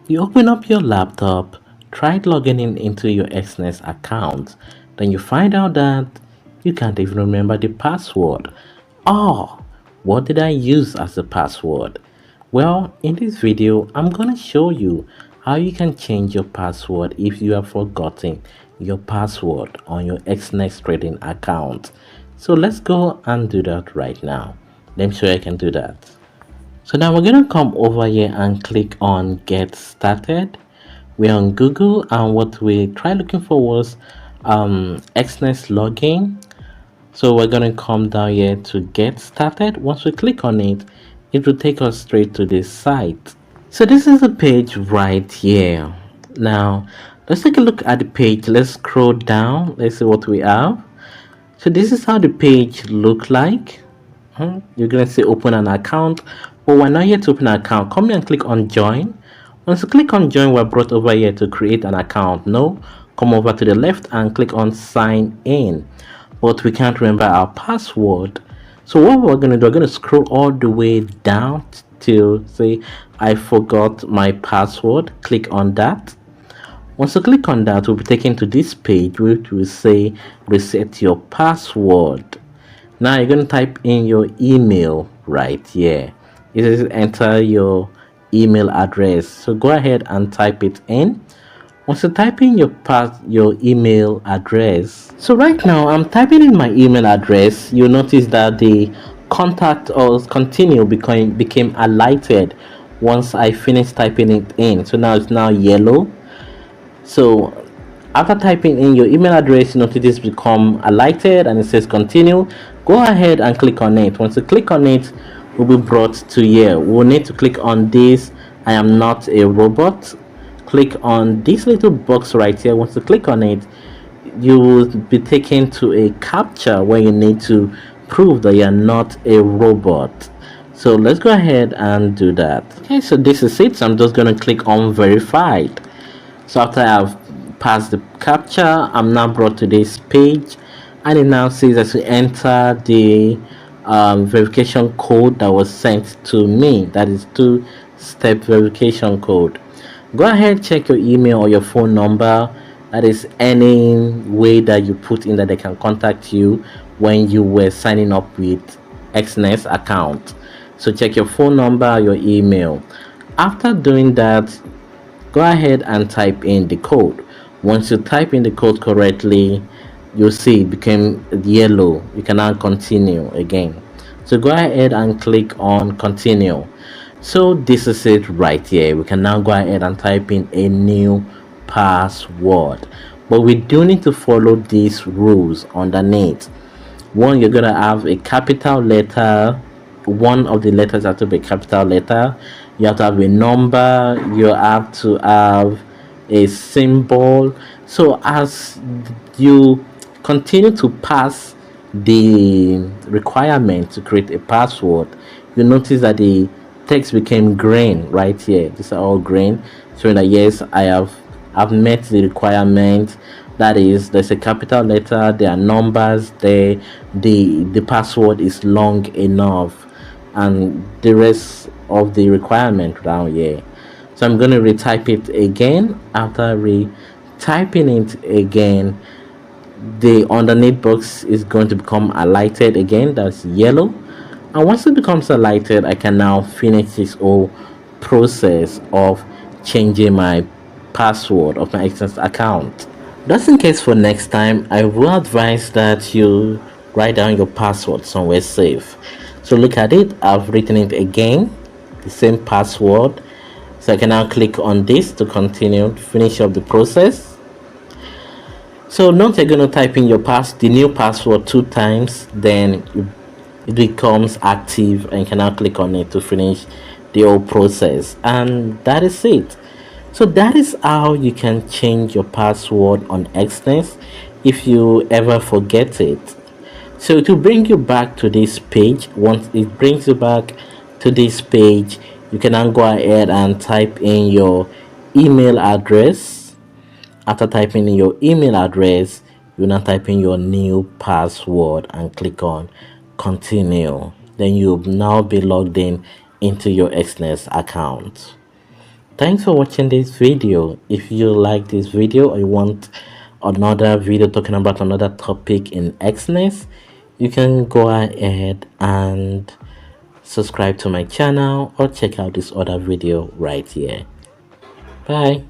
You open up your laptop, try logging in into your Exness account, then you find out that you can't even remember the password. Oh, what did I use as a password? Well, in this video, I'm gonna show you how you can change your password if you have forgotten your password on your Exness trading account. So let's go and do that right now. Let me show you I can do that. So now we're going to come over here and click on get started. We're on Google and what we try looking for was Exness login. So we're going to come down here to get started. Once we click on it, it will take us straight to this site. So this is the page right here. Now let's take a look at the page. Let's scroll down. Let's see what we have. So this is how the page look like. You're gonna say open an account, but we're not yet to open an account. Come here and click on join. Once you click on join, we're brought over here to create an account. No, come over to the left and click on sign in, but we can't remember our password. So what we're gonna do, we're gonna scroll all the way down till say I forgot my password. Click on that. Once you click on that, we'll be taken to this page which will say reset your password. Now you're going to type in your email right here. It says enter your email address. So go ahead and type it in. Once you type in your email address. So right now I'm typing in my email address. You'll notice that the contact or continue became highlighted once I finished typing it in. So now it's now yellow. So after typing in your email address, you notice this become highlighted and it says continue. Go ahead and click on it. Once you click on it, we'll be brought to here. We'll need to click on this I am not a robot. Click on this little box right here. Once you click on it, you will be taken to a captcha where you need to prove that you're not a robot. So let's go ahead and do that. Okay, so this is it. So I'm just going to click on verified. So after I've passed the captcha, I'm now brought to this page and it now says I should enter the verification code that was sent to me. That is 2-step verification code. Go ahead, check your email or your phone number. That is any way that you put in that they can contact you when you were signing up with Exness account. So check your phone number, your email. After doing that, go ahead and type in the code. Once you type in the code correctly, you'll see it became yellow. You can now continue again. So go ahead and click on continue. So this is it right here. We can now go ahead and type in a new password, but we do need to follow these rules underneath. One, you're gonna have a capital letter. One of the letters have to be a capital letter. You have to have a number. You have to have a symbol. So as you continue to pass the requirement to create a password, you notice that the text became green right here. These are all green, showing that yes, I've met the requirement. That is, there's a capital letter, there are numbers there, the password is long enough, and the rest of the requirement down here. So I'm going to retype it again. After retyping it again, the underneath box is going to become highlighted again. That's yellow. And once it becomes highlighted, I can now finish this whole process of changing my password of my Exness account. Just in case for next time, I will advise that you write down your password somewhere safe. So look at it. I've written it again, the same password. So I can now click on this to continue, finish up the process. So note you're going to type in the new password 2 times, then it becomes active and you can now click on it to finish the whole process, and that is it. So that is how you can change your password on Exness if you ever forget it. So to bring you back to this page, once it brings you back to this page, you can now go ahead and type in your email address. After typing in your email address, you now type in your new password and click on continue. Then you'll now be logged in into your Exness account. Thanks for watching this video. If you like this video or you want another video talking about another topic in Exness, you can go ahead and subscribe to my channel or check out this other video right here. Bye.